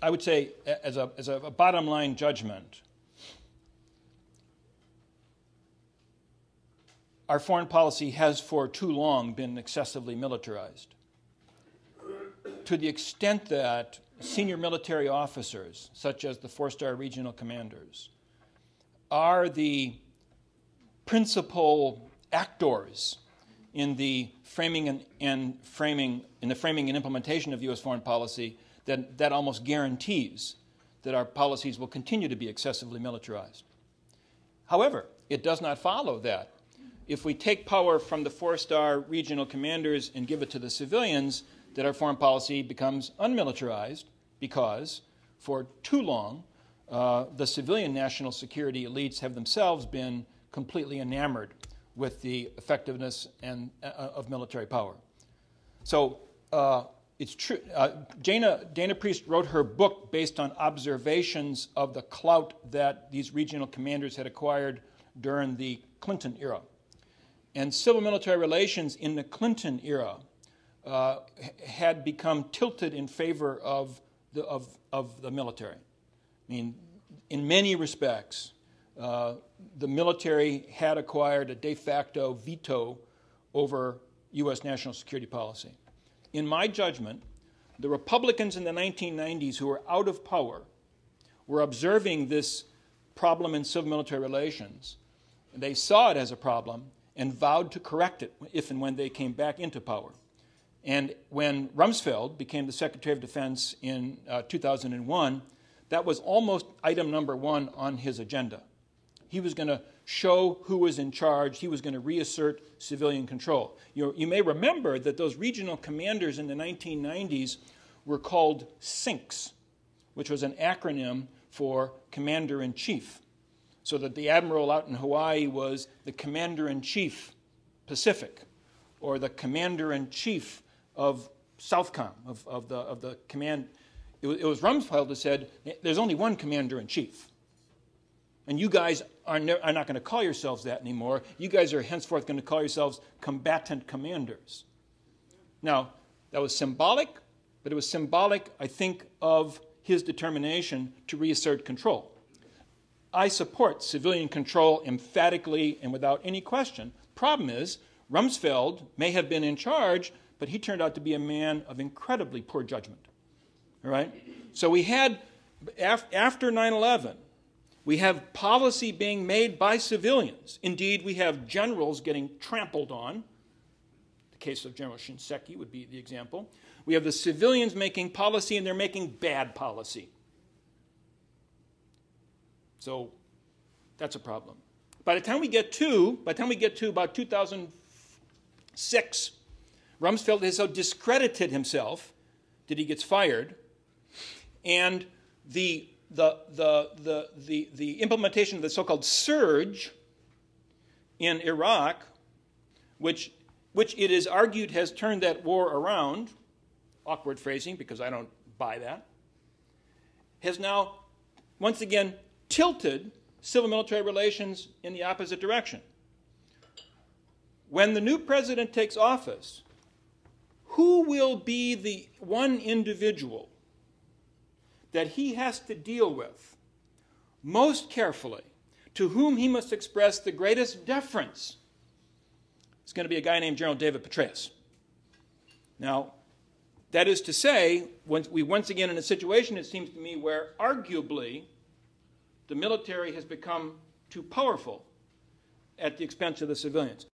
I would say, as a bottom line judgment, our foreign policy has for too long been excessively militarized, to the extent that senior military officers, such as the four-star regional commanders, are the principal actors in the framing and implementation of U.S. foreign policy. That almost guarantees that our policies will continue to be excessively militarized. However, it does not follow that if we take power from the four-star regional commanders and give it to the civilians, that our foreign policy becomes unmilitarized, because for too long the civilian national security elites have themselves been completely enamored with the effectiveness of military power. So it's true. Dana Priest wrote her book based on observations of the clout that these regional commanders had acquired during the Clinton era. And civil-military relations in the Clinton era had become tilted in favor of the military. I mean, in many respects, the military had acquired a de facto veto over U.S. national security policy. In my judgment, the Republicans in the 1990s who were out of power were observing this problem in civil-military relations. They saw it as a problem and vowed to correct it if and when they came back into power. And when Rumsfeld became the Secretary of Defense in 2001, that was almost item number one on his agenda. He was going to show who was in charge. He was going to reassert civilian control. You may remember that those regional commanders in the 1990s were called CINCs, which was an acronym for Commander-in-Chief, so that the admiral out in Hawaii was the Commander-in-Chief Pacific, or the Commander-in-Chief of Southcom, of the command. It was Rumsfeld who said, there's only one Commander-in-Chief. And you guys are not going to call yourselves that anymore. You guys are henceforth going to call yourselves combatant commanders. Now, that was symbolic, but it was symbolic, I think, of his determination to reassert control. I support civilian control emphatically and without any question. Problem is, Rumsfeld may have been in charge, but he turned out to be a man of incredibly poor judgment. All right? So we had, after 9/11, we have policy being made by civilians. Indeed, we have generals getting trampled on. The case of General Shinseki would be the example. We have the civilians making policy, and they're making bad policy. So that's a problem. By the time we get to about 2006, Rumsfeld has so discredited himself that he gets fired, and the implementation of the so-called surge in Iraq, which it is argued has turned that war around, awkward phrasing because I don't buy that, has now once again tilted civil-military relations in the opposite direction. When the new president takes office, who will be the one individual that he has to deal with most carefully, to whom he must express the greatest deference? It's going to be a guy named General David Petraeus. Now, that is to say, we once again in a situation, it seems to me, where arguably the military has become too powerful at the expense of the civilians.